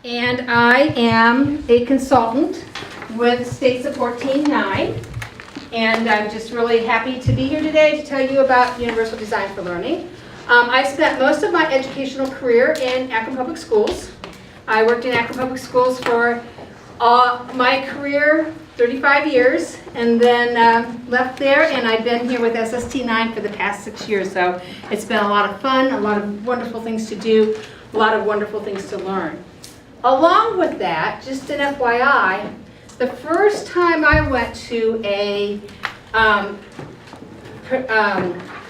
And I am a consultant with State Support Team 9. And I'm just really happy to be here today to tell you about Universal Design for Learning. I spent most of my educational career in Akron Public Schools. I worked in Akron Public Schools for my career, 35 years, and then left there, and I've been here with SST9 for the past 6 years. So it's been a lot of fun, a lot of wonderful things to do, a lot of wonderful things to learn. Along with that, just an FYI, the first time I went to a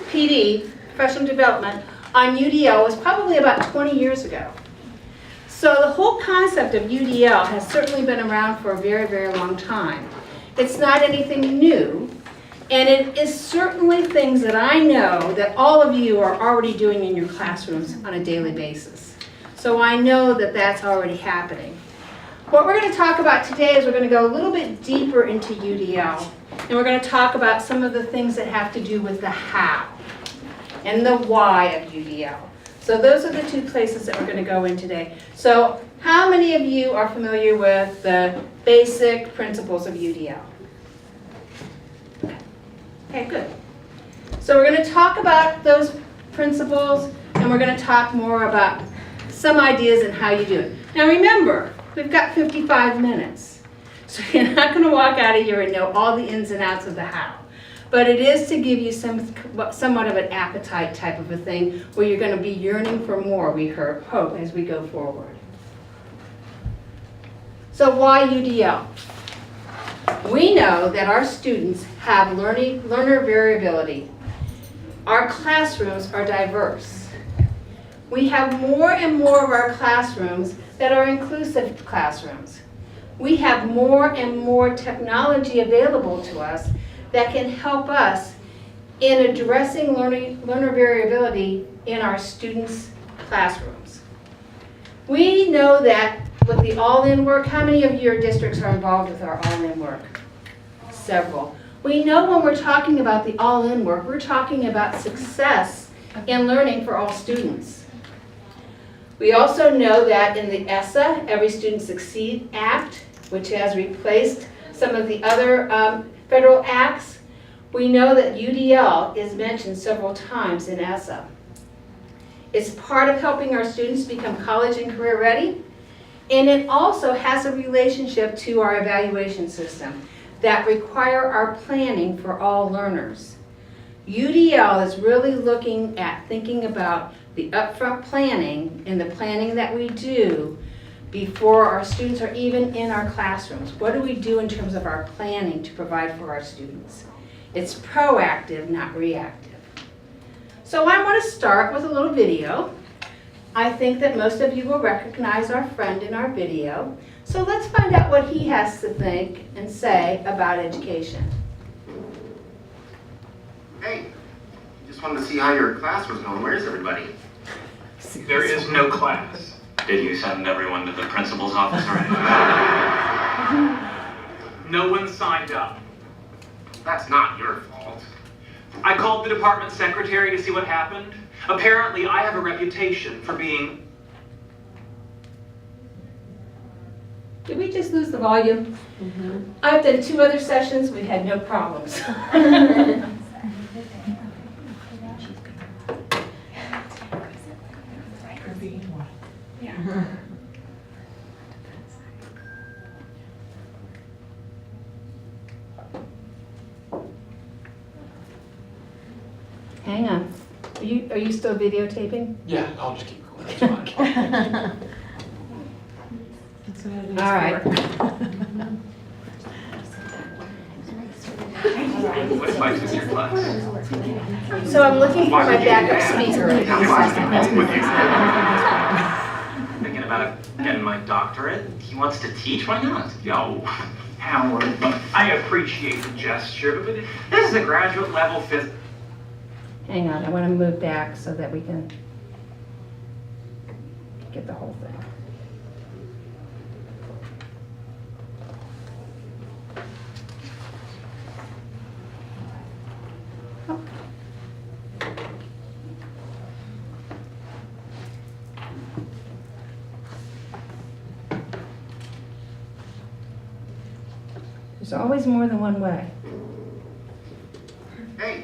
PD, professional development, on UDL was probably about 20 years ago. So the whole concept of UDL has certainly been around for a very, very long time. It's not anything new, and it is certainly things that I know that all of you are already doing in your classrooms on a daily basis. So I know that that's already happening. What we're going to talk about today is we're going to go a little bit deeper into UDL, and we're going to talk about some of the things that have to do with the how and the why of UDL. So those are the two places that we're going to go in today. So how many of you are familiar with the basic principles of UDL? Okay, good. So we're going to talk about those principles, and we're going to talk more about some ideas and how you do it. Now remember, we've got 55 minutes. So you're not going to walk out of here and know all the ins and outs of the how. But it is to give you somewhat of an appetite type of a thing where you're going to be yearning for more, we hope, as we go forward. So why UDL? We know that our students have learner variability. Our classrooms are diverse. We have more and more of our classrooms that are inclusive classrooms. We have more and more technology available to us that can help us in addressing learner variability in our students' classrooms. We know that with the all-in work, how many of your districts are involved with our all-in work? Several. We know when we're talking about the all-in work, we're talking about success in learning for all students. We also know that in the ESSA, Every Student Succeed Act, which has replaced some of the other federal acts, we know that UDL is mentioned several times in ESSA. It's part of helping our students become college and career ready, and it also has a relationship to our evaluation system that require our planning for all learners. UDL is really looking at thinking about the upfront planning and the planning that we do before our students are even in our classrooms. What do we do in terms of our planning to provide for our students? It's proactive, not reactive. So I want to start with a little video. I think that most of you will recognize our friend in our video. So let's find out what he has to think and say about education. Hey, just wanted to see how your class was going. Where is everybody? There is no class. Did you send everyone to the principal's office already? No one signed up. That's not your fault. I called the department secretary to see what happened. Apparently, I have a reputation for being... Did we just lose the volume? Mm-hmm. I've done 2 other sessions. We've had no problems. Hang on. Are you still videotaping? Yeah, I'll just keep going. That's fine. All right. What if I took your class? So I'm looking for my backup speaker. Thinking about getting my doctorate? He wants to teach? Why not? Yo, Howard, I appreciate the gesture, but this is a graduate level fifth. Hang on, I want to move back so that we can get the whole thing. Oh. There's always more than one way. Hey,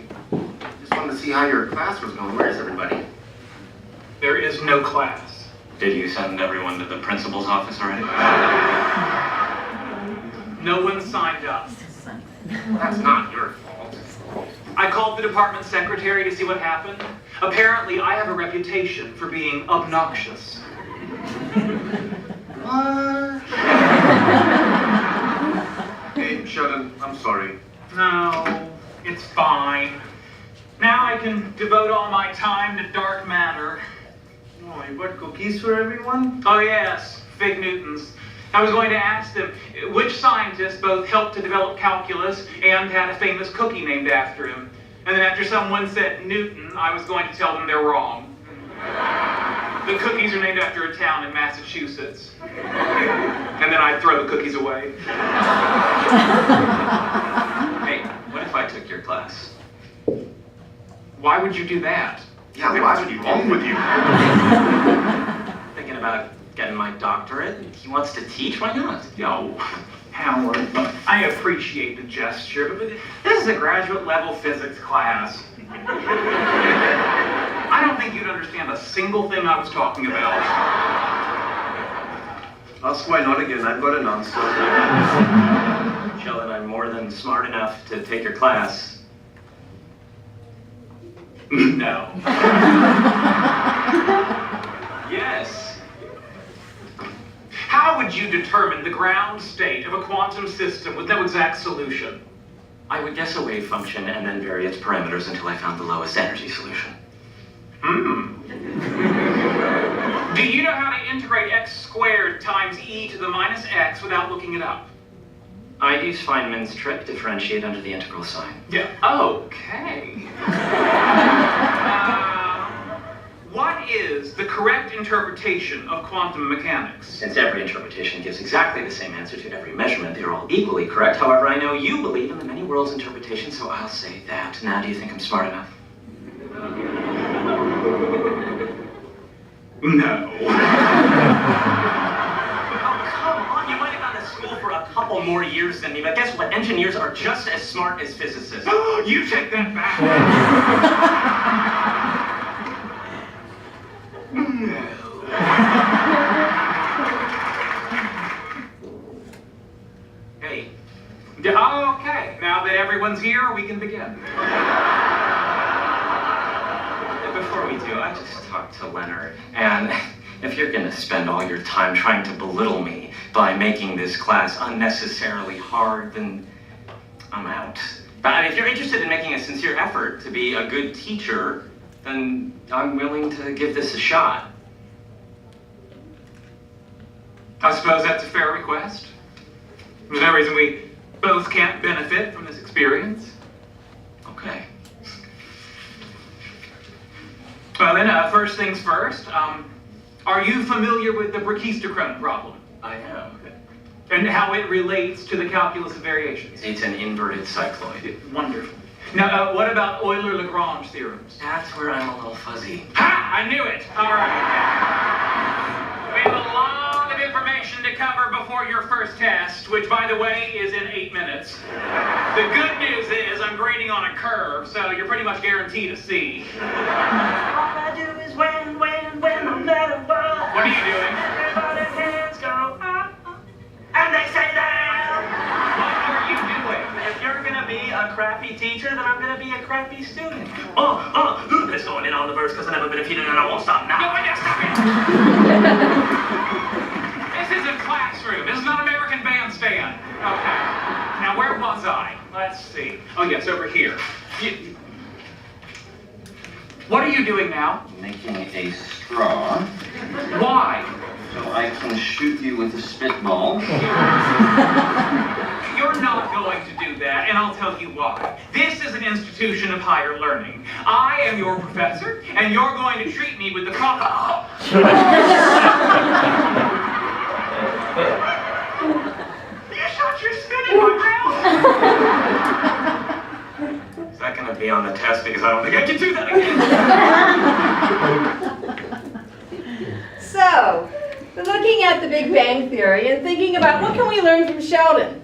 just wanted to see how your class was going. Where's everybody? There is no class. Did you send everyone to the principal's office already? No one signed up. Well, that's not your fault. I called the department secretary to see what happened. Apparently, I have a reputation for being obnoxious. What? Hey, Sheldon, I'm sorry. No, it's fine. Now I can devote all my time to dark matter. Oh, you bought cookies for everyone? Oh yes, Fig Newtons. I was going to ask them which scientist both helped to develop calculus and had a famous cookie named after him. And then after someone said Newton, I was going to tell them they're wrong. The cookies are named after a town in Massachusetts. And then I'd throw the cookies away. Hey, what if I took your class? Why would you do that? Yeah, why would you wrong with you? Thinking about getting my doctorate. He wants to teach, why not? Yo, Howard, I appreciate the gesture, but this is a graduate level physics class. I don't think you'd understand a single thing I was talking about. Ask why not again, I've got an answer. Sheldon, I'm more than smart enough to take your class. No. Yes. How would you determine the ground state of a quantum system with no exact solution? I would guess a wave function and then vary its parameters until I found the lowest energy solution. Do you know how to integrate x squared times e to the minus x without looking it up? I use Feynman's trick, differentiate under the integral sign. Yeah. Okay. What is the correct interpretation of quantum mechanics? Since every interpretation gives exactly the same answer to every measurement, they are all equally correct. However, I know you believe in the many worlds interpretation, so I'll say that. Now, do you think I'm smart enough? No. Oh, come on. You might have gone to school for a couple more years than me, but guess what? Engineers are just as smart as physicists. You take that back. Hey, Okay, now that everyone's here, we can begin. before we do, I just talked to Leonard, and if you're gonna spend all your time trying to belittle me by making this class unnecessarily hard, then I'm out. But if you're interested in making a sincere effort to be a good teacher, then I'm willing to give this a shot. I suppose that's a fair request. There's no reason we both can't benefit from this experience. Okay. Well then, first things first, are you familiar with the Brachistochrone problem? I am. And how it relates to the calculus of variations? It's an inverted cycloid. Wonderful. Now, what about Euler-Lagrange theorems? That's where I'm a little fuzzy. Ha! I knew it! All right. We have a lot of information to cover before your first test, which, by the way, is in 8 minutes. The good news is I'm grading on a curve, so you're pretty much guaranteed a C. All I do is win, no matter what. What are you doing? Everybody's hands go up, and they say down. What are you doing? If you're gonna be a crappy teacher, then I'm gonna be a crappy student. Let's go in on the verse because I've never been defeated and I won't stop No, now. wait, now stop it! This is a classroom. This is not American Bandstand. Okay. Now, where was I? Let's see. Oh, yes, over here. What are you doing now? Making a straw Why? so I can shoot you with a spitball. You're not going to do that, and I'll tell you why. This is an institution of higher learning. I am your professor, and you're going to treat me with the proper... You shot your spit in my mouth! Is that gonna be on the test? Because I don't think I can do that again. So, looking at the Big Bang Theory and thinking about what can we learn from Sheldon?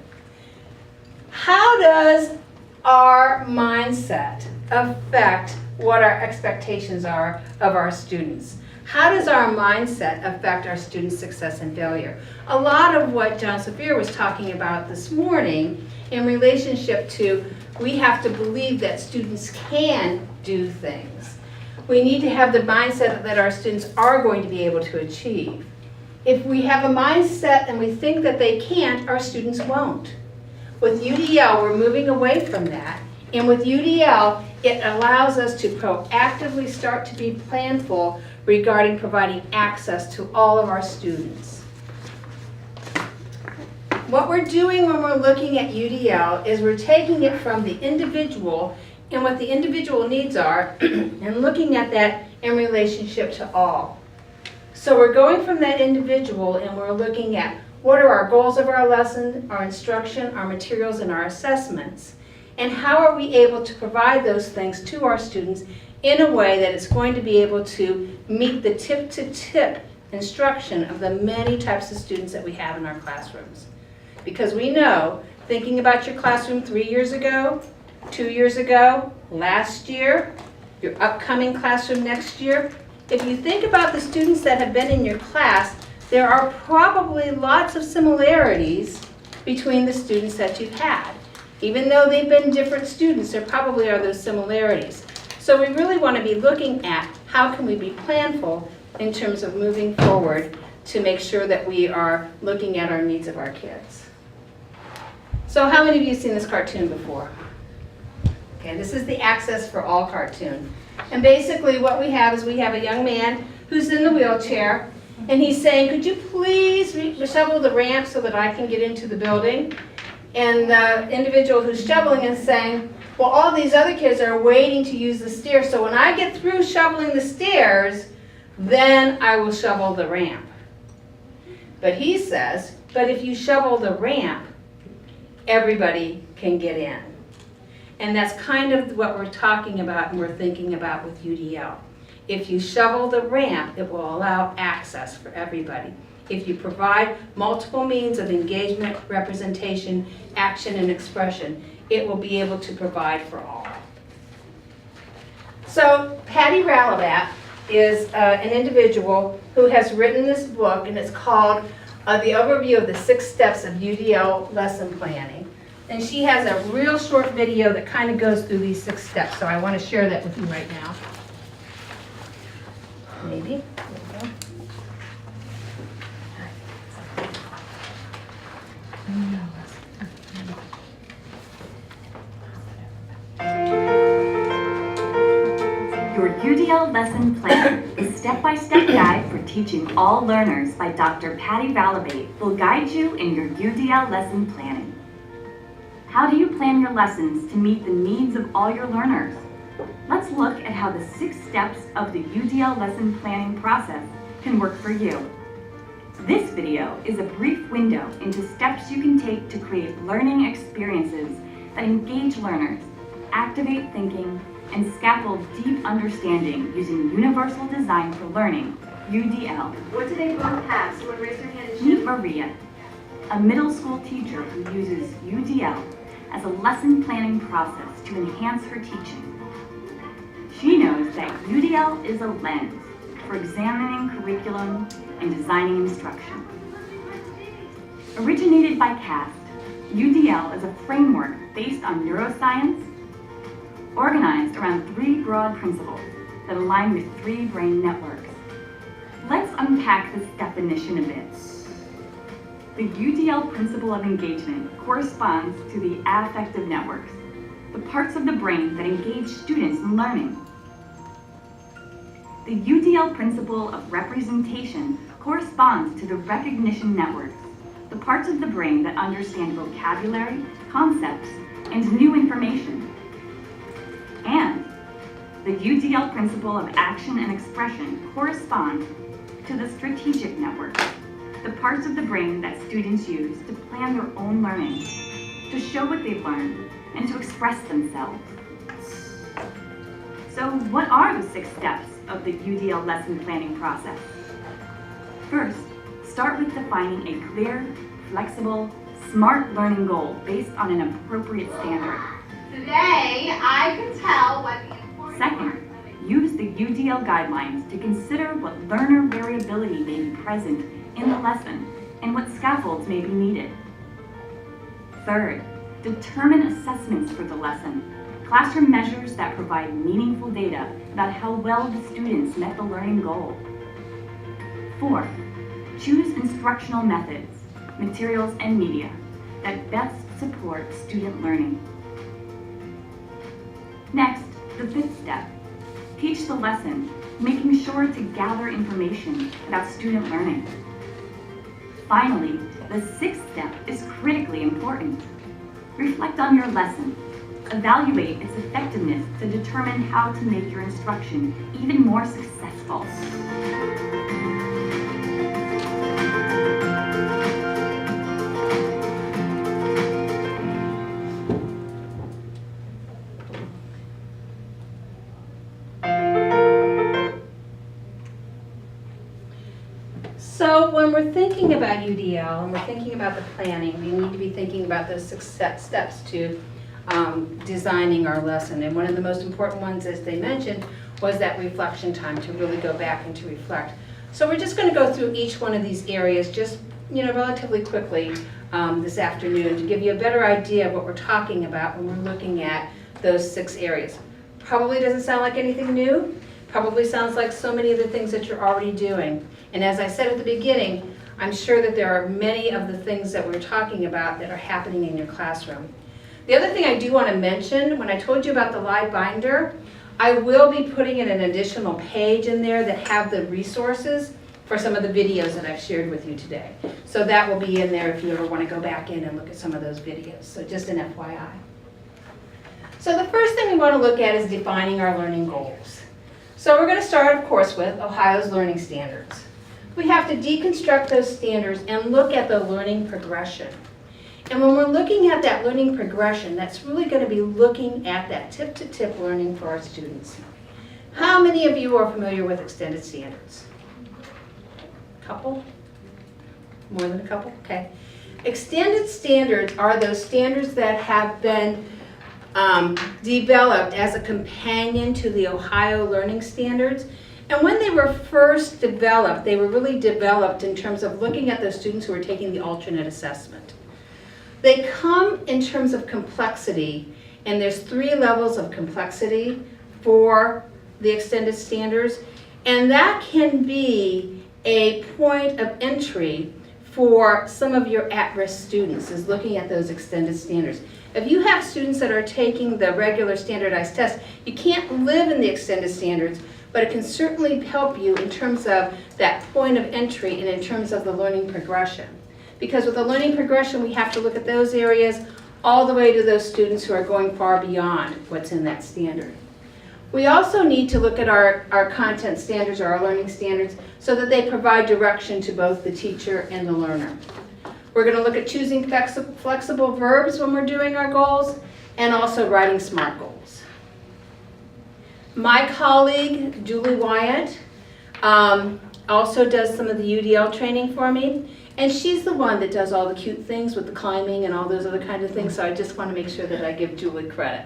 How does our mindset affect what our expectations are of our students? How does our mindset affect our students' success and failure? A lot of what John Saphir was talking about this morning in relationship to we have to believe that students can do things. We need to have the mindset that our students are going to be able to achieve. If we have a mindset and we think that they can't, our students won't. With UDL, we're moving away from that. And with UDL, it allows us to proactively start to be planful regarding providing access to all of our students. What we're doing when we're looking at UDL is we're taking it from the individual and what the individual needs are and looking at that in relationship to all. So we're going from that individual and we're looking at what are our goals of our lesson, our instruction, our materials, and our assessments, and how are we able to provide those things to our students in a way that it's going to be able to meet the tip-to-tip instruction of the many types of students that we have in our classrooms. Because we know, thinking about your classroom 3 years ago, 2 years ago, last year, your upcoming classroom next year, if you think about the students that have been in your class, there are probably lots of similarities between the students that you've had. Even though they've been different students, there probably are those similarities. So we really want to be looking at how can we be planful in terms of moving forward to make sure that we are looking at our needs of our kids. So how many of you have seen this cartoon before? Okay, this is the Access for All cartoon. And basically what we have is we have a young man who's in the wheelchair, and he's saying, could you please shovel the ramp so that I can get into the building? And the individual who's shoveling is saying, well, all these other kids are waiting to use the stairs, so when I get through shoveling the stairs, then I will shovel the ramp. But he says, but if you shovel the ramp, everybody can get in. And that's kind of what we're talking about and we're thinking about with UDL. If you shovel the ramp, it will allow access for everybody. If you provide multiple means of engagement, representation, action, and expression, it will be able to provide for all. So Patty Ralabat is an individual who has written this book, and it's called The Overview of the 6 Steps of UDL Lesson Planning. And she has a real short video that kind of goes through these 6 steps, so I want to share that with you right now. Maybe. There we go. Your UDL Lesson Planner, a step-by-step guide for teaching all learners by Dr. Patty Ralabat, will guide you in your UDL lesson planning. How do you plan your lessons to meet the needs of all your learners? Let's look at how the 6 steps of the UDL lesson planning process can work for you. This video is a brief window into steps you can take to create learning experiences that engage learners, activate thinking, and scaffold deep understanding using Universal Design for Learning, UDL. What do they both have? Someone raise their hand and Meet shoot. Maria, a middle school teacher who uses UDL as a lesson planning process to enhance her teaching. She knows that UDL is a lens for examining curriculum and designing instruction. Originated by CAST, UDL is a framework based on neuroscience, organized around 3 broad principles that align with 3 brain networks. Let's unpack this definition a bit. The UDL principle of engagement corresponds to the affective networks, the parts of the brain that engage students in learning. The UDL principle of representation corresponds to the recognition networks, the parts of the brain that understand vocabulary, concepts, and new information. And the UDL principle of action and expression correspond to the strategic networks, the parts of the brain that students use to plan their own learning, to show what they've learned, and to express themselves. So what are the 6 steps of the UDL lesson planning process? First, start with defining a clear, flexible, SMART learning goal based on an appropriate standard. Today, I can tell what the important Second, use the UDL guidelines to consider what learner variability may be present in the lesson and what scaffolds may be needed. Third, determine assessments for the lesson, classroom measures that provide meaningful data about how well the students met the learning goal. Fourth, choose instructional methods, materials, and media that best support student learning. Next, the fifth step, teach the lesson, making sure to gather information about student learning. Finally, the sixth step is critically important. Reflect on your lesson. Evaluate its effectiveness to determine how to make your instruction even more successful. So when we're thinking about UDL and we're thinking about the planning, we need to be thinking about those success steps to designing our lesson. And one of the most important ones, as they mentioned, was that reflection time, to really go back and to reflect. So we're just going to go through each one of these areas just relatively quickly this afternoon to give you a better idea of what we're talking about when we're looking at those 6 areas. Probably doesn't sound like anything new. Probably sounds like so many of the things that you're already doing. And as I said at the beginning, I'm sure that there are many of the things that we're talking about that are happening in your classroom. The other thing I do want to mention, when I told you about the live binder, I will be putting in an additional page in there that have the resources for some of the videos that I've shared with you today. So that will be in there if you ever want to go back in and look at some of those videos. So just an FYI. So the first thing we want to look at is defining our learning goals. So we're going to start, of course, with Ohio's learning standards. We have to deconstruct those standards and look at the learning progression. And when we're looking at that learning progression, that's really going to be looking at that tip-to-tip learning for our students. How many of you are familiar with extended standards? Couple? More than a couple? Okay. Extended standards are those standards that have been developed as a companion to the Ohio learning standards. And when they were first developed, they were really developed in terms of looking at those students who were taking the alternate assessment. They come in terms of complexity, and there's 3 levels of complexity for the extended standards, and that can be a point of entry for some of your at-risk students, is looking at those extended standards. If you have students that are taking the regular standardized test, you can't live in the extended standards, but it can certainly help you in terms of that point of entry and in terms of the learning progression. Because with the learning progression, we have to look at those areas all the way to those students who are going far beyond what's in that standard. We also need to look at our content standards or our learning standards so that they provide direction to both the teacher and the learner. We're going to look at choosing flexible verbs when we're doing our goals, and also writing SMART goals. My colleague, Julie Wyatt, also does some of the UDL training for me, and she's the one that does all the cute things with the climbing and all those other kind of things, so I just want to make sure that I give Julie credit.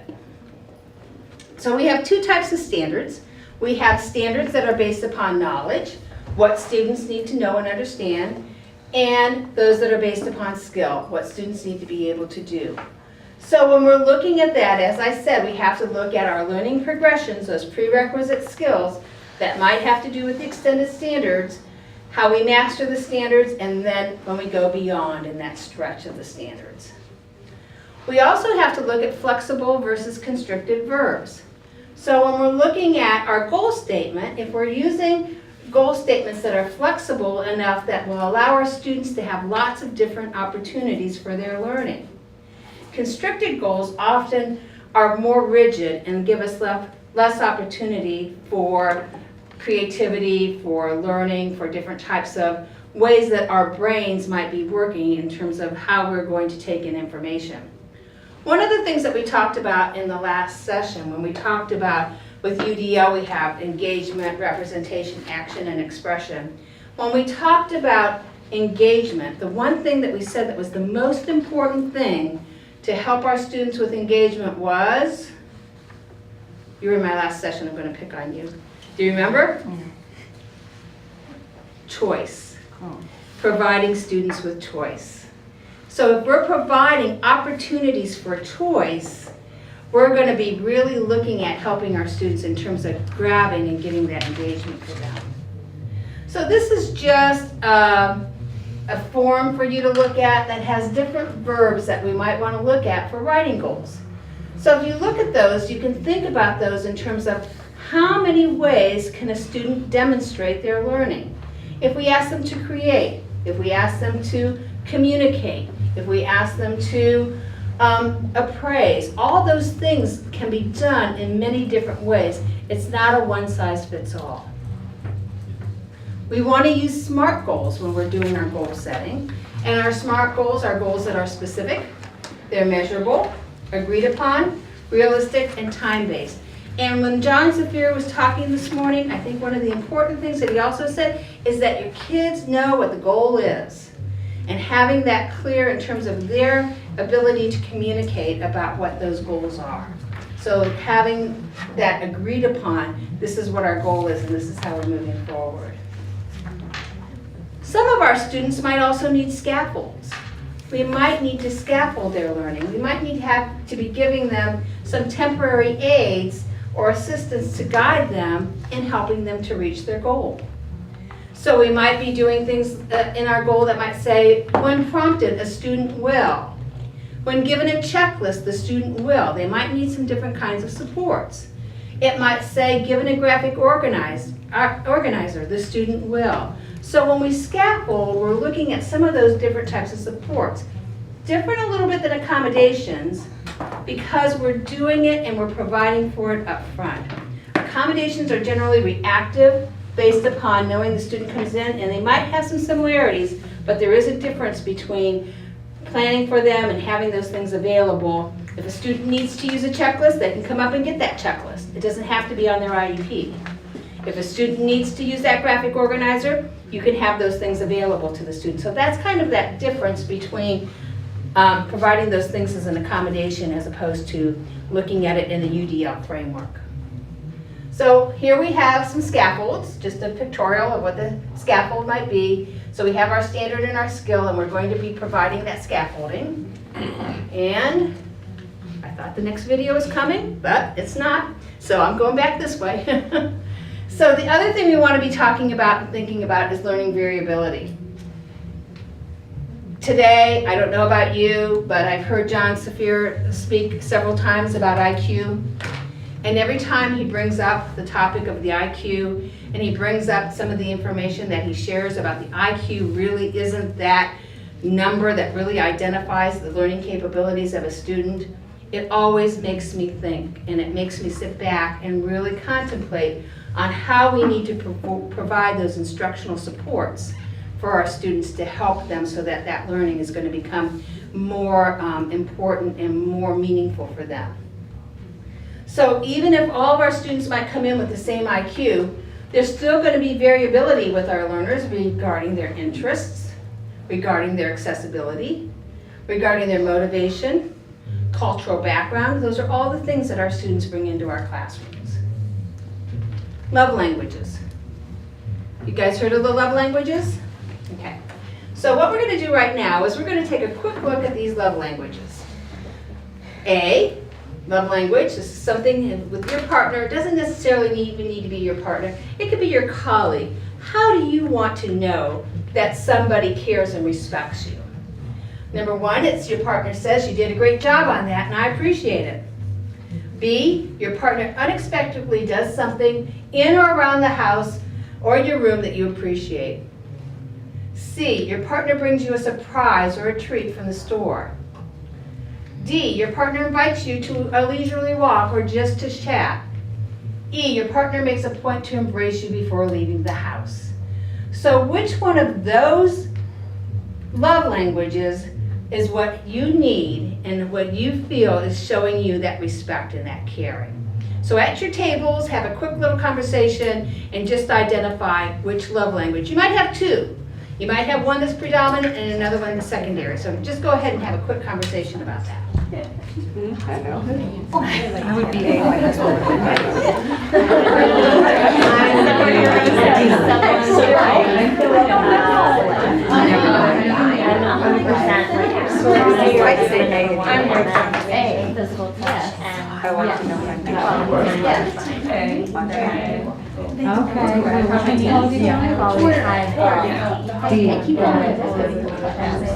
So we have 2 types of standards. We have standards that are based upon knowledge, what students need to know and understand, and those that are based upon skill, what students need to be able to do. So when we're looking at that, as I said, we have to look at our learning progressions, those prerequisite skills that might have to do with the extended standards, how we master the standards, and then when we go beyond in that stretch of the standards. We also have to look at flexible versus constricted verbs. So when we're looking at our goal statement, if we're using goal statements that are flexible enough that will allow our students to have lots of different opportunities for their learning. Constricted goals often are more rigid and give us less opportunity for creativity, for learning, for different types of ways that our brains might be working in terms of how we're going to take in information. One of the things that we talked about in the last session, when we talked about with UDL, we have engagement, representation, action, and expression. When we talked about engagement, the one thing that we said that was the most important thing to help our students with engagement was, you were in my last session, I'm going to pick on you. Do you remember? Choice. Providing students with choice. So if we're providing opportunities for choice, we're going to be really looking at helping our students in terms of grabbing and getting that engagement for them. So this is just a form for you to look at that has different verbs that we might want to look at for writing goals. So if you look at those, you can think about those in terms of how many ways can a student demonstrate their learning. If we ask them to create, if we ask them to communicate, if we ask them to appraise, all those things can be done in many different ways. It's not a one-size-fits-all. We want to use SMART goals when we're doing our goal setting. And our SMART goals are goals that are specific, they're measurable, agreed upon, realistic, and time-based. And when John Zafir was talking this morning, I think one of the important things that he also said is that your kids know what the goal is. And having that clear in terms of their ability to communicate about what those goals are. So having that agreed upon, this is what our goal is and this is how we're moving forward. Some of our students might also need scaffolds. We might need to scaffold their learning. We might need to be giving them some temporary aids or assistance to guide them in helping them to reach their goal. So we might be doing things in our goal that might say, when prompted, a student will. When given a checklist, the student will. They might need some different kinds of supports. It might say, given a graphic organizer, the student will. So when we scaffold, we're looking at some of those different types of supports. Different a little bit than accommodations because we're doing it and we're providing for it up front. Accommodations are generally reactive based upon knowing the student comes in, and they might have some similarities, but there is a difference between planning for them and having those things available. If a student needs to use a checklist, they can come up and get that checklist. It doesn't have to be on their IEP. If a student needs to use that graphic organizer, you can have those things available to the student. So that's kind of that difference between providing those things as an accommodation as opposed to looking at it in the UDL framework. So here we have some scaffolds, just a pictorial of what the scaffold might be. So we have our standard and our skill, and we're going to be providing that scaffolding. And I thought the next video was coming, but it's not. So I'm going back this way. So the other thing we want to be talking about and thinking about is learning variability. Today, I don't know about you, but I've heard John Zafir speak several times about IQ. And every time he brings up the topic of the IQ and he brings up some of the information that he shares about the IQ really isn't that number that really identifies the learning capabilities of a student, it always makes me think and it makes me sit back and really contemplate on how we need to provide those instructional supports for our students to help them so that that learning is going to become more important and more meaningful for them. So even if all of our students might come in with the same IQ, there's still going to be variability with our learners regarding their interests, regarding their accessibility, regarding their motivation, cultural background. Those are all the things that our students bring into our classrooms. Love languages. You guys heard of the love languages? Okay. So what we're going to do right now is we're going to take a quick look at these love languages. A, love language, this is something with your partner. It doesn't necessarily even need to be your partner. It could be your colleague. How do you want to know that somebody cares and respects you? Number one, it's your partner says you did a great job on that and I appreciate it. B, your partner unexpectedly does something in or around the house or your room that you appreciate. C, your partner brings you a surprise or a treat from the store. D, your partner invites you to a leisurely walk or just to chat. E, your partner makes a point to embrace you before leaving the house. So which one of those love languages is what you need and what you feel is showing you that respect and that caring? So at your tables, have a quick little conversation and just identify which love language. You might have two. You might have one that's predominant and another one that's secondary. So just go ahead and have a quick conversation about that. I would be A, my husband would I'd say A. I'm with A. Physical touch and. I want to know what I'm doing.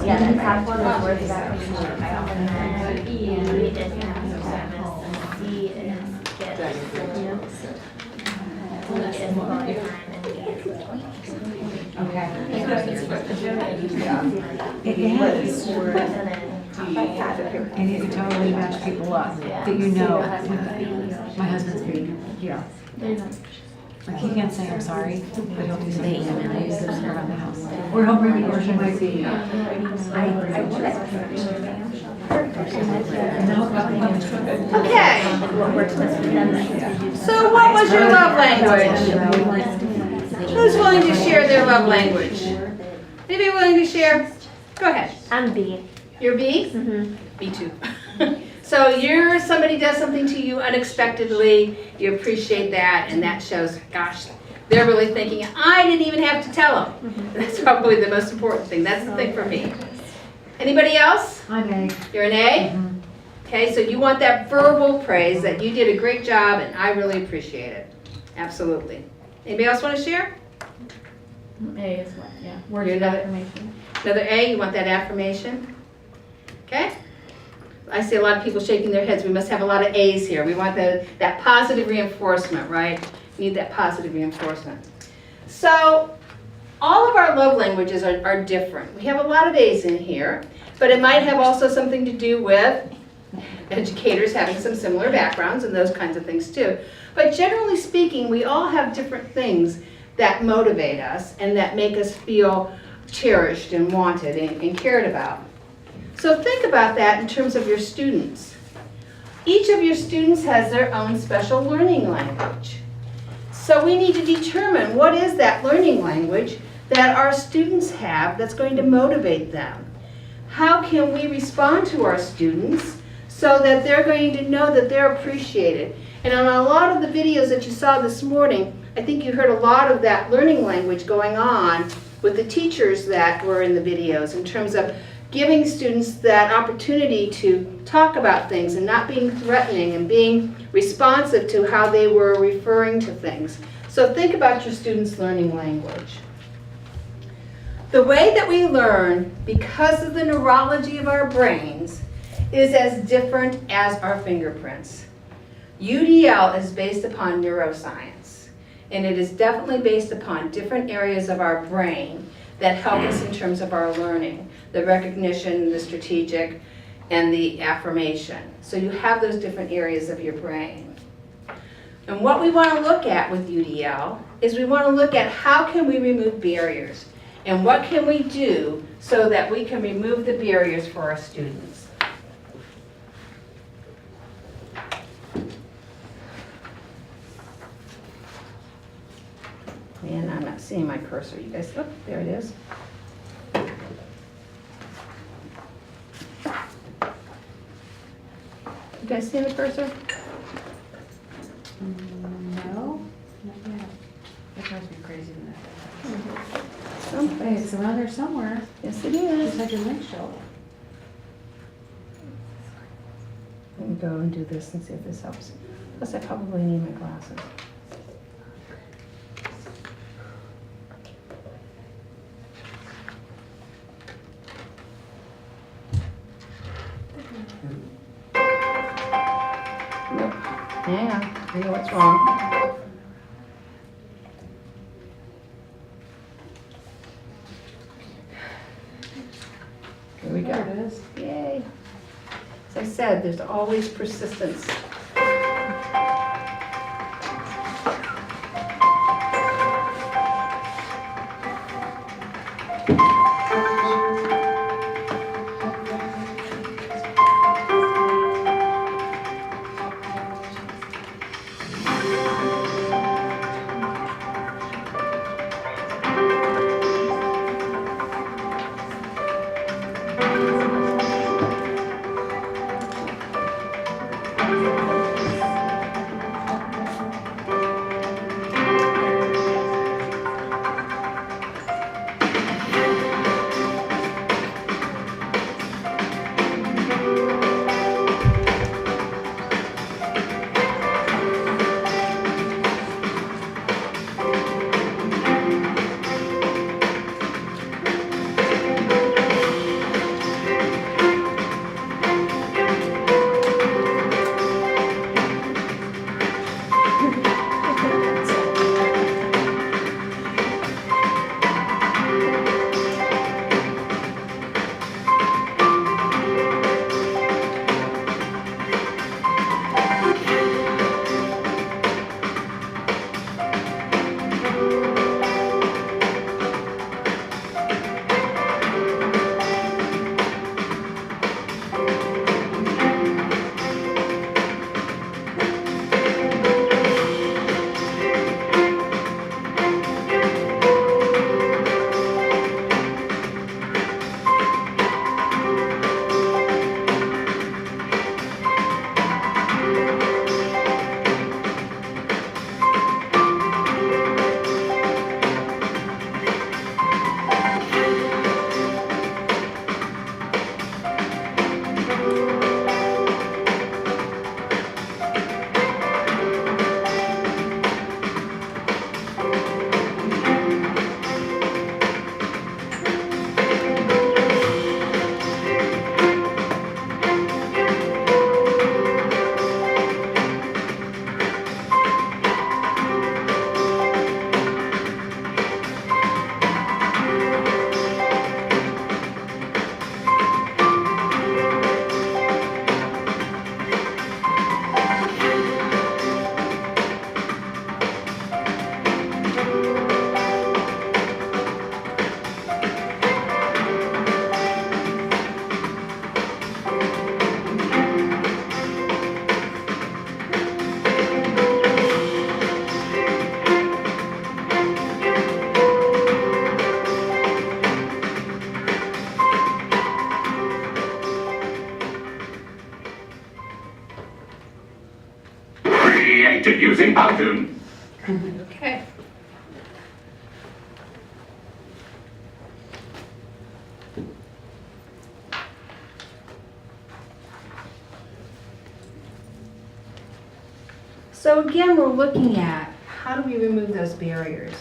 Yeah, and half one of the words about E is and C is get. Okay. It is. And you can totally match people up that you know. My husband's B. Yeah. Like he can't say I'm sorry, but he'll do something around the house. Or he'll bring it, or he might be. Okay. So what was your love language? Who's willing to share their love language? Anybody willing to share? Go ahead. I'm B. You're B? B too. So somebody does something to you unexpectedly, you appreciate that, and that shows, gosh, they're really thinking, I didn't even have to tell them. That's probably the most important thing. That's the thing for me. Anybody else? I'm A. You're an A? Okay, so you want that verbal praise that you did a great job and I really appreciate it. Absolutely. Anybody else want to share? A is what, yeah. Word You're of another- affirmation. Another A, you want that affirmation? Okay? I see a lot of people shaking their heads. We must have a lot of A's here. We want that positive reinforcement, right? We need that positive reinforcement. So, all of our love languages are different. We have a lot of A's in here, but it might have also something to do with educators having some similar backgrounds and those kinds of things too. But generally speaking, we all have different things that motivate us and that make us feel cherished and wanted and cared about. So think about that in terms of your students. Each of your students has their own special learning language. So we need to determine what is that learning language that our students have that's going to motivate them. How can we respond to our students so that they're going to know that they're appreciated? And on a lot of the videos that you saw this morning, I think you heard a lot of that learning language going on with the teachers that were in the videos in terms of giving students that opportunity to talk about things and not being threatening and being responsive to how they were referring to things. So think about your students' learning language. The way that we learn, because of the neurology of our brains, is as different as our fingerprints. UDL is based upon neuroscience, and it is definitely based upon different areas of our brain that help us in terms of our learning, the recognition, the strategic, and the affirmation. So you have those different areas of your brain. And what we want to look at with UDL is we want to look at how can we remove barriers and what can we do so that we can remove the barriers for our students. And I'm not seeing my cursor. You guys, oh, there it is. You guys see the cursor? No, not yet. That drives me crazy when that happens. Someplace. It's around there somewhere. Yes, it is. It's like a link show. Let me go and do this and see if this helps. Plus, I probably need my glasses. Nope. Yeah, I know what's wrong. Here we go. There it is. Yay. As I said, there's always persistence. to using Powtoon. Okay. So again, we're looking at how do we remove those barriers?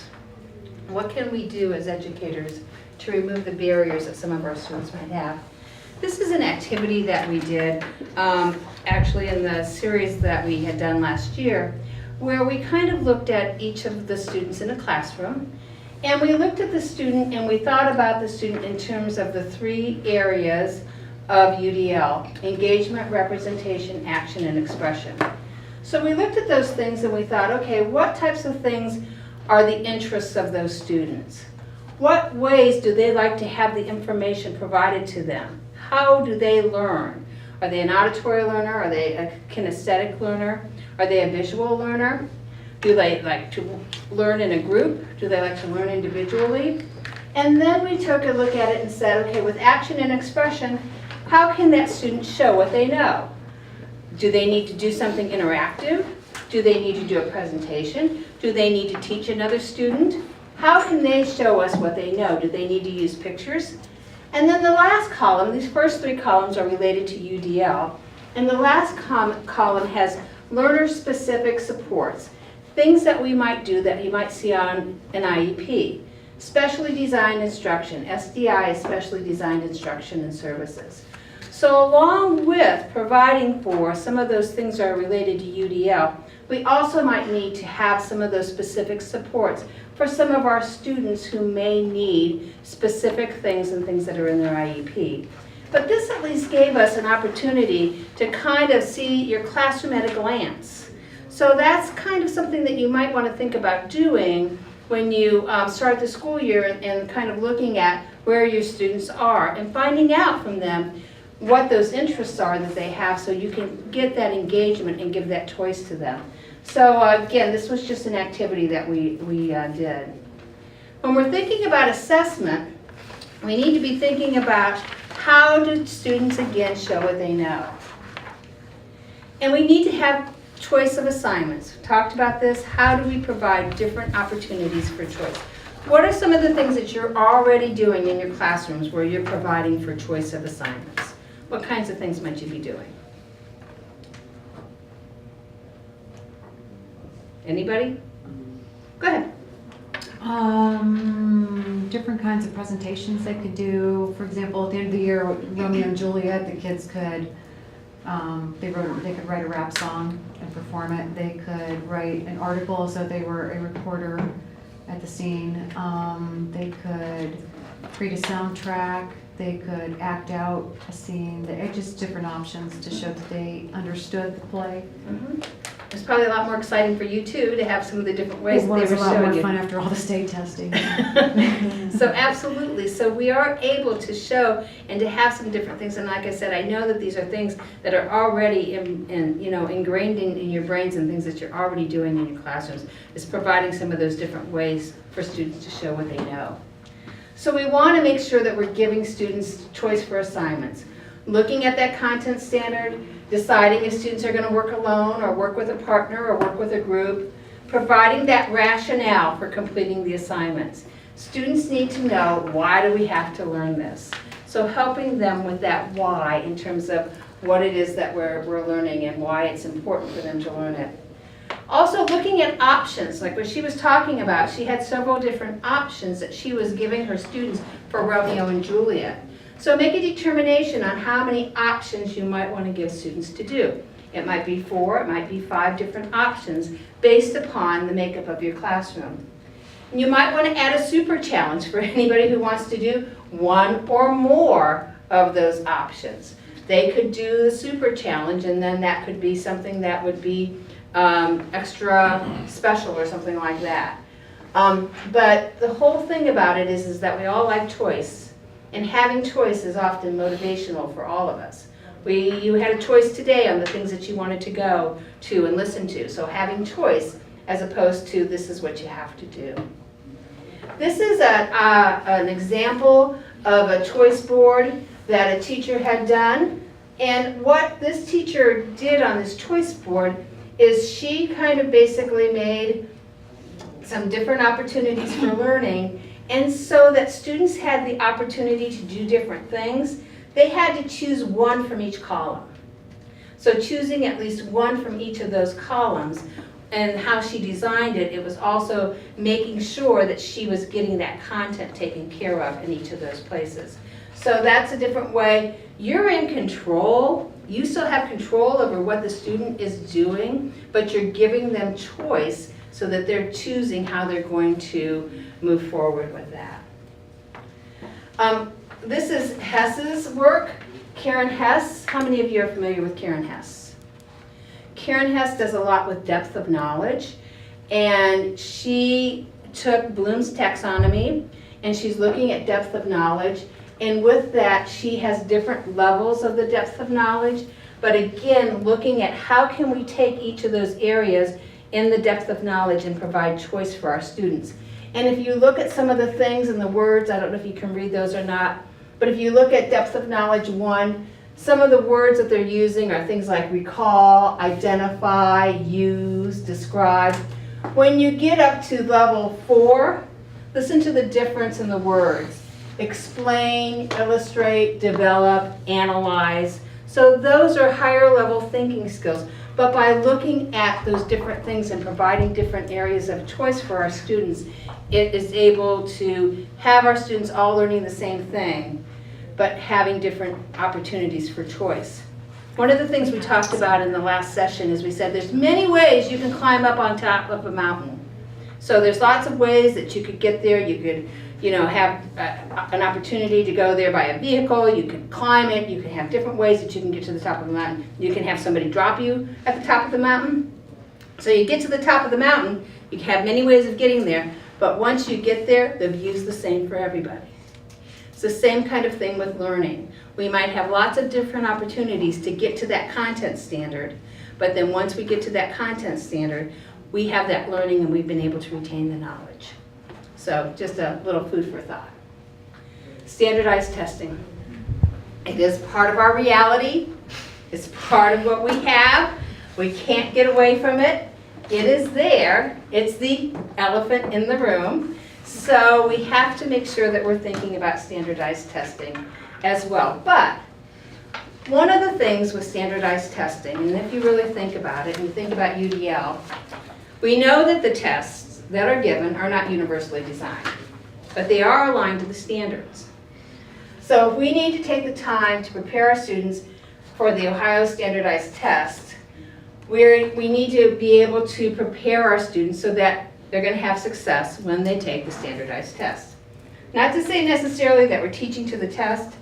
What can we do as educators to remove the barriers that some of our students might have? This is an activity that we did actually in the series that we had done last year, where we kind of looked at each of the students in a classroom, and we looked at the student and we thought about the student in terms of the 3 areas of UDL: engagement, representation, action, and expression. So we looked at those things and we thought, okay, what types of things are the interests of those students? What ways do they like to have the information provided to them? How do they learn? Are they an auditory learner? Are they a kinesthetic learner? Are they a visual learner? Do they like to learn in a group? Do they like to learn individually? And then we took a look at it and said, okay, with action and expression, how can that student show what they know? Do they need to do something interactive? Do they need to do a presentation? Do they need to teach another student? How can they show us what they know? Do they need to use pictures? And then the last column, these first 3 columns are related to UDL, and the last column has learner-specific supports, things that we might do that you might see on an IEP. Specially designed instruction, SDI is specially designed instruction and services. So along with providing for some of those things that are related to UDL, we also might need to have some of those specific supports for some of our students who may need specific things and things that are in their IEP. But this at least gave us an opportunity to kind of see your classroom at a glance. So that's kind of something that you might want to think about doing when you start the school year and kind of looking at where your students are and finding out from them what those interests are that they have so you can get that engagement and give that choice to them. So again, this was just an activity that we did. When we're thinking about assessment, we need to be thinking about how do students again show what they know. And we need to have choice of assignments. We talked about this. How do we provide different opportunities for choice? What are some of the things that you're already doing in your classrooms where you're providing for choice of assignments? What kinds of things might you be doing? Anybody? Go ahead. Different kinds of presentations they could do. For example, at the end of the year, Romeo and Juliet, the kids could they could write a rap song and perform it. They could write an article, so they were a reporter at the scene. They could create a soundtrack. They could act out a scene. Just different options to show that they understood the play. Mm-hmm. It's probably a lot more exciting for you too to have some of the different ways that they were showing you. It was a lot more fun after all the state testing. So absolutely. So we are able to show and to have some different things. And like I said, I know that these are things that are already ingrained in your brains and things that you're already doing in your classrooms. Is providing some of those different ways for students to show what they know. So we want to make sure that we're giving students choice for assignments. Looking at that content standard, deciding if students are going to work alone or work with a partner or work with a group, providing that rationale for completing the assignments. Students need to know, why do we have to learn this? So helping them with that why in terms of what it is that we're learning and why it's important for them to learn it. Also looking at options, like what she was talking about, she had several different options that she was giving her students for Romeo and Juliet. So make a determination on how many options you might want to give students to do. It might be 4, it might be 5 different options based upon the makeup of your classroom. You might want to add a super challenge for anybody who wants to do 1 or more of those options. They could do the super challenge, and then that could be something that would be extra special or something like that. But the whole thing about it is that we all like choice. And having choice is often motivational for all of us. You had a choice today on the things that you wanted to go to and listen to. So having choice as opposed to this is what you have to do. This is an example of a choice board that a teacher had done. And what this teacher did on this choice board is she kind of basically made some different opportunities for learning, and so that students had the opportunity to do different things, they had to choose one from each column. So choosing at least one from each of those columns, and how she designed it, it was also making sure that she was getting that content taken care of in each of those places. So that's a different way. You're in control. You still have control over what the student is doing, but you're giving them choice so that they're choosing how they're going to move forward with that. This is Hess's work, Karen Hess. How many of you are familiar with Karen Hess? Karen Hess does a lot with depth of knowledge, and she took Bloom's taxonomy, and she's looking at depth of knowledge, and with that she has different levels of the depth of knowledge, but again looking at how can we take each of those areas in the depth of knowledge and provide choice for our students. And if you look at some of the things and the words, I don't know if you can read those or not, but if you look at depth of knowledge 1, some of the words that they're using are things like recall, identify, use, describe. When you get up to level 4, listen to the difference in the words. Explain, illustrate, develop, analyze. So those are higher level thinking skills. But by looking at those different things and providing different areas of choice for our students, it is able to have our students all learning the same thing, but having different opportunities for choice. One of the things we talked about in the last session is we said there's many ways you can climb up on top of a mountain. So there's lots of ways that you could get there. You could, have an opportunity to go there by a vehicle. You could climb it. You can have different ways that you can get to the top of the mountain. You can have somebody drop you at the top of the mountain. So you get to the top of the mountain. You can have many ways of getting there. But once you get there, the view's the same for everybody. It's the same kind of thing with learning. We might have lots of different opportunities to get to that content standard. But then once we get to that content standard, we have that learning and we've been able to retain the knowledge. So just a little food for thought. Standardized testing. It is part of our reality. It's part of what we have. We can't get away from it. It is there. It's the elephant in the room. So we have to make sure that we're thinking about standardized testing as well. But one of the things with standardized testing, and if you really think about it, and you think about UDL, we know that the tests that are given are not universally designed, but they are aligned to the standards. So if we need to take the time to prepare our students for the Ohio Standardized Test, we need to be able to prepare our students so that they're going to have success when they take the standardized test. Not to say necessarily that we're teaching to the test,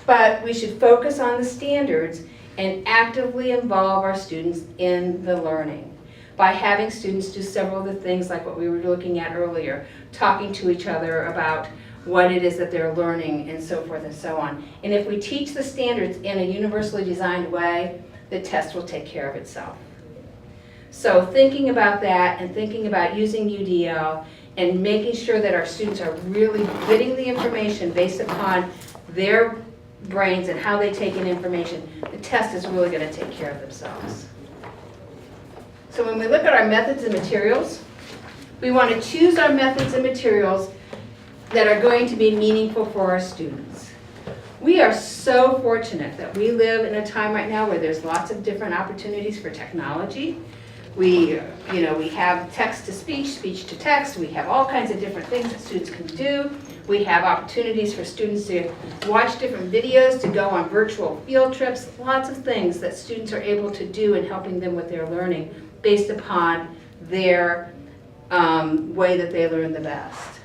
but we should focus on the standards and actively involve our students in the learning by having students do several of the things like what we were looking at earlier, talking to each other about what it is that they're learning and so forth and so on. And if we teach the standards in a universally designed way, the test will take care of itself. So thinking about that and thinking about using UDL and making sure that our students are really getting the information based upon their brains and how they take in information, the test is really going to take care of themselves. So when we look at our methods and materials, we want to choose our methods and materials that are going to be meaningful for our students. We are so fortunate that we live in a time right now where there's lots of different opportunities for technology. We have text to speech, speech to text. We have all kinds of different things that students can do. We have opportunities for students to watch different videos, to go on virtual field trips, lots of things that students are able to do in helping them with their learning based upon their way that they learn the best.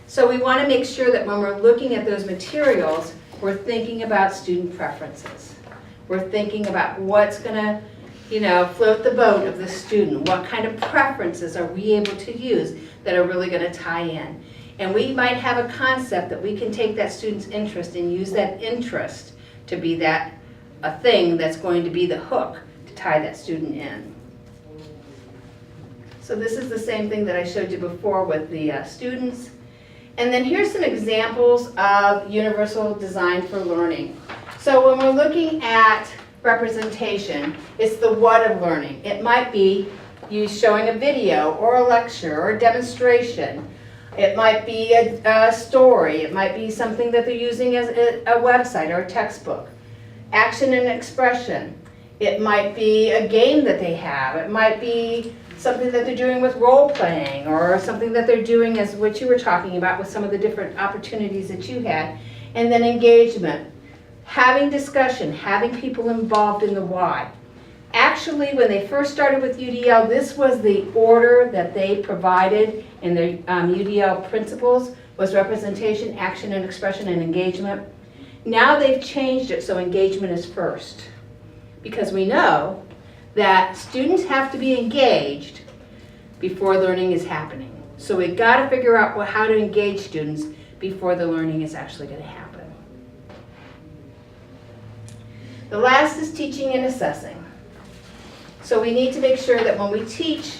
So we want to make sure that when we're looking at those materials, we're thinking about student preferences. We're thinking about what's going to, float the boat of the student. What kind of preferences are we able to use that are really going to tie in? And we might have a concept that we can take that student's interest and use that interest to be a thing that's going to be the hook to tie that student in. So this is the same thing that I showed you before with the students. And then here's some examples of universal design for learning. So when we're looking at representation, it's the what of learning. It might be you showing a video or a lecture or a demonstration. It might be a story. It might be something that they're using as a website or a textbook. Action and expression. It might be a game that they have. It might be something that they're doing with role playing, or something that they're doing as what you were talking about with some of the different opportunities that you had. And then engagement. Having discussion, having people involved in the why. Actually, when they first started with UDL, this was the order that they provided in their UDL principles, was representation, action and expression, and engagement. Now they've changed it so engagement is first, because we know that students have to be engaged before learning is happening. So we've got to figure out how to engage students before the learning is actually going to happen. The last is teaching and assessing. So we need to make sure that when we teach,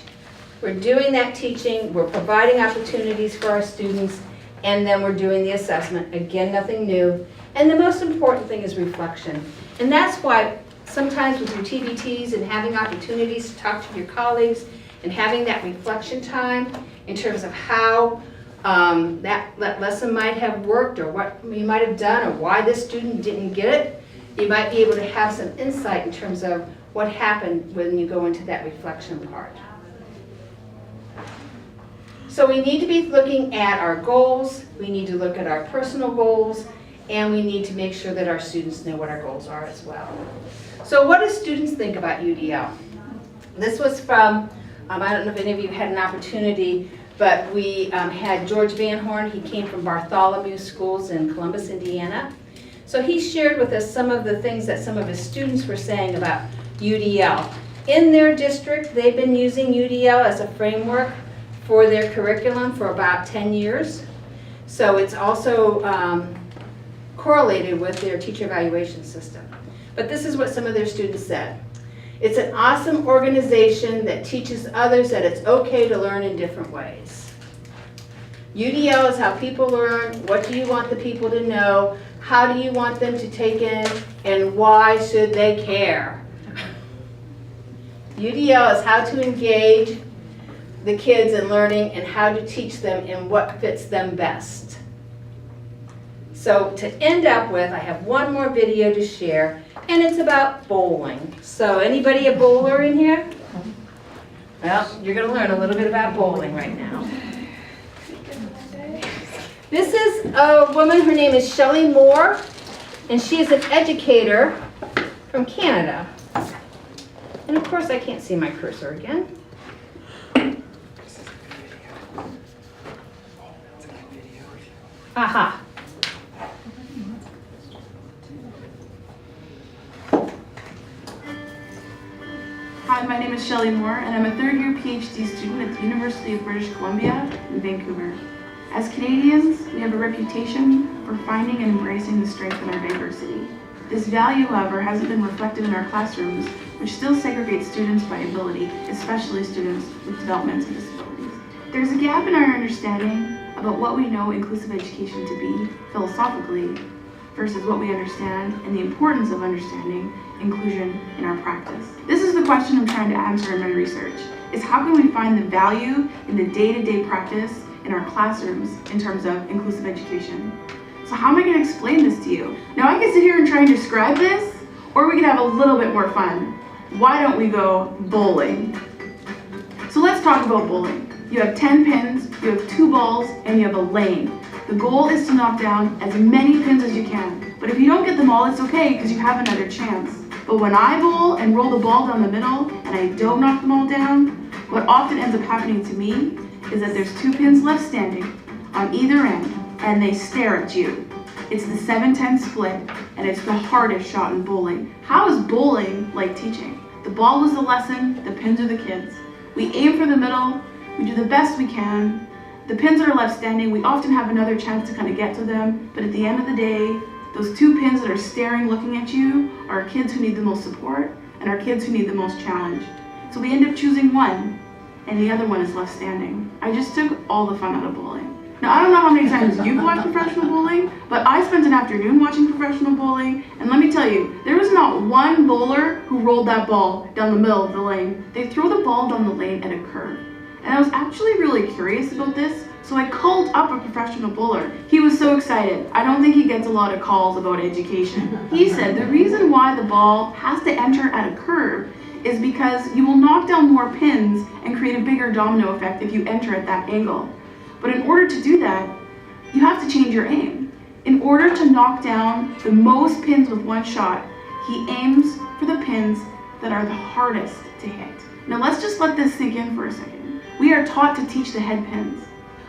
we're doing that teaching, we're providing opportunities for our students, and then we're doing the assessment. Again, nothing new. And the most important thing is reflection. And that's why sometimes with your TBTs and having opportunities to talk to your colleagues and having that reflection time in terms of how that lesson might have worked, or what you might have done, or why this student didn't get it, you might be able to have some insight in terms of what happened when you go into that reflection part. So we need to be looking at our goals, we need to look at our personal goals, and we need to make sure that our students know what our goals are as well. So what do students think about UDL? This was from, I don't know if any of you had an opportunity, but we had George Van Horn. He came from Bartholomew Schools in Columbus, Indiana. So he shared with us some of the things that some of his students were saying about UDL. In their district, they've been using UDL as a framework for their curriculum for about 10 years. So it's also correlated with their teacher evaluation system. But this is what some of their students said. It's an awesome organization that teaches others that it's okay to learn in different ways. UDL is how people learn. What do you want the people to know? How do you want them to take in? And why should they care? UDL is how to engage the kids in learning and how to teach them in what fits them best. So to end up with, I have one more video to share, and it's about bowling. So anybody a bowler in here? Well, you're going to learn a little bit about bowling right now. This is a woman, her name is Shelley Moore, and she is an educator from Canada. And of course I can't see my cursor again. Aha. Hi, my name is Shelley Moore, and I'm a third-year PhD student at the University of British Columbia in Vancouver. As Canadians, we have a reputation for finding and embracing the strength in our diversity. This value, however, hasn't been reflected in our classrooms, which still segregate students by ability, especially students with developmental disabilities. There's a gap in our understanding about what we know inclusive education to be philosophically versus what we understand and the importance of understanding inclusion in our practice. This is the question I'm trying to answer in my research, is how can we find the value in the day-to-day practice in our classrooms in terms of inclusive education? So how am I going to explain this to you? Now I can sit here and try and describe this, or we can have a little bit more fun. Why don't we go bowling? So let's talk about bowling. You have 10 pins, you have 2 balls, and you have a lane. The goal is to knock down as many pins as you can. But if you don't get them all, it's okay because you have another chance. But when I bowl and roll the ball down the middle and I don't knock them all down, what often ends up happening to me is that there's 2 pins left standing on either end and they stare at you. It's the 7-10 split and it's the hardest shot in bowling. How is bowling like teaching? The ball is the lesson, the pins are the kids. We aim for the middle, we do the best we can. The pins that are left standing, we often have another chance to kind of get to them, but at the end of the day, those 2 pins that are staring, looking at you, are kids who need the most support and are kids who need the most challenge. So we end up choosing one, and the other one is left standing. I just took all the fun out of bowling. Now, I don't know how many many times you've watched professional bowling, but I spent an afternoon watching professional bowling, and let me tell you, there was not one bowler who rolled that ball down the middle of the lane. They throw the ball down the lane at a curve. And I was actually really curious about this, so I called up a professional bowler. He was so excited. I don't think he gets a lot of calls about education. He said the reason why the ball has to enter at a curve is because you will knock down more pins and create a bigger domino effect if you enter at that angle. But in order to do that, you have to change your aim. In order to knock down the most pins with one shot, he aims for the pins that are the hardest to hit. Now let's just let this sink in for a second. We are taught to teach the head pins.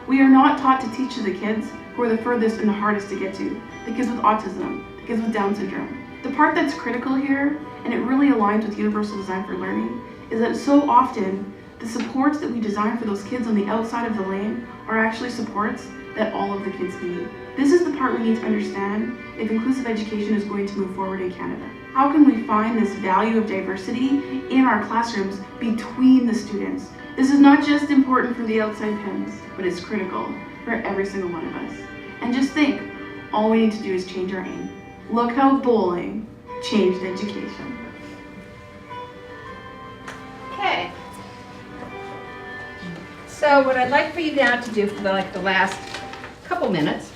We are not taught to teach to the kids who are the furthest and the hardest to get to. The kids with autism, the kids with Down syndrome. The part that's critical here, and it really aligns with Universal Design for Learning, is that so often the supports that we design for those kids on the outside of the lane are actually supports that all of the kids need. This is the part we need to understand if inclusive education is going to move forward in Canada. How can we find this value of diversity in our classrooms between the students? This is not just important for the outside pins, but it's critical for every single one of us. And just think, all we need to do is change our aim. Look how bowling changed education. Okay. So what I'd like for you now to do for the last couple minutes,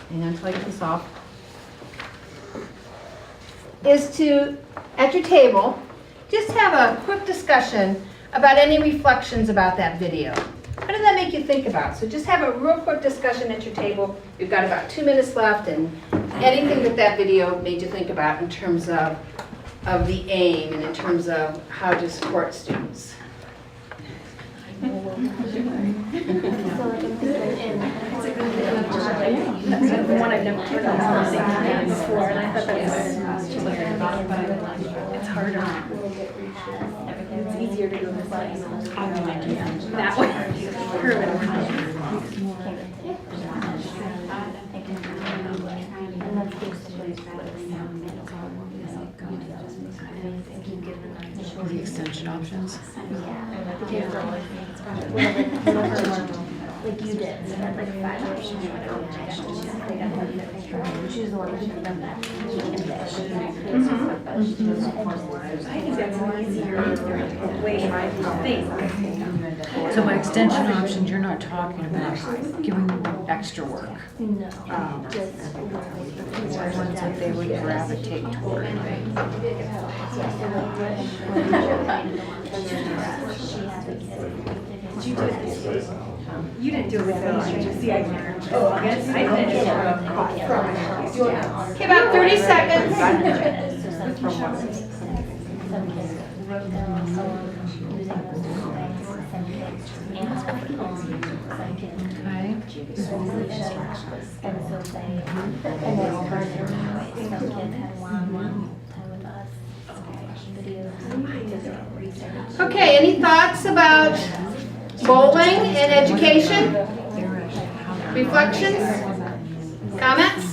and until I get this off, is to, at your table, just have a quick discussion about any reflections about that video. What did that make you think about? So just have a real quick discussion at your table. We've got about 2 minutes left, and anything that video made you think about in terms of the aim and in terms of how to support students. It's a good one I've never heard of before, and I thought that was it's harder. It's easier to do this that way. The extension options. Like you did, so that's like 5 hours. Choose the one that should have done that. I think that's an easier way to think. So by extension options, you're not talking about giving them extra work. No, just ones that they would gravitate toward. Did you do it? You didn't do it with see, I can't. Oh, I guess I finished. Okay, about 30 seconds. Okay, any thoughts about bowling and education? Reflections? Comments?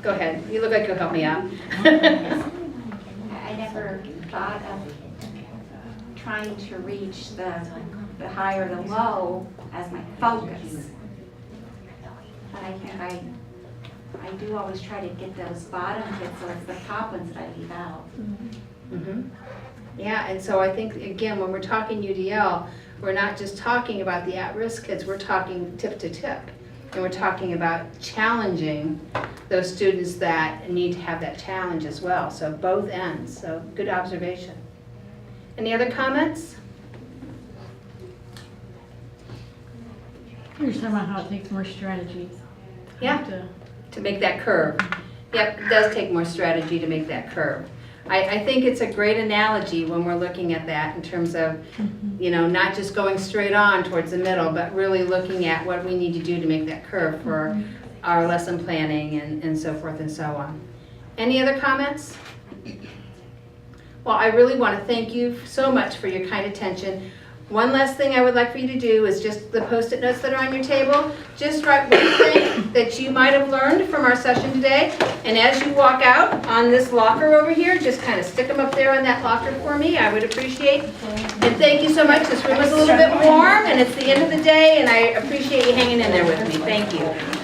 Go ahead. You look like you'll help me out. I never thought of trying to reach the high or the low as my focus. But I think I do always try to get those bottom kids, so it's the top ones that I leave out. Mm-hmm. Yeah, and so I think, again, when we're talking UDL, we're not just talking about the at-risk kids, we're talking tip to tip. And we're talking about challenging those students that need to have that challenge as well. So both ends, so good observation. Any other comments? You're talking about how it takes more strategy. Yeah, to make that curve. Yep, it does take more strategy to make that curve. I think it's a great analogy when we're looking at that in terms of, you know, not just going straight on towards the middle, but really looking at what we need to do to make that curve for our lesson planning and so forth and so on. Any other comments? Well, I really want to thank you so much for your kind attention. One last thing I would like for you to do is just the Post-it notes that are on your table. Just write one thing that you might have learned from our session today. And as you walk out on this locker over here, just kind of stick them up there on that locker for me. I would appreciate. And thank you so much. This room is a little bit warm and it's the end of the day and I appreciate you hanging in there with me. Thank you.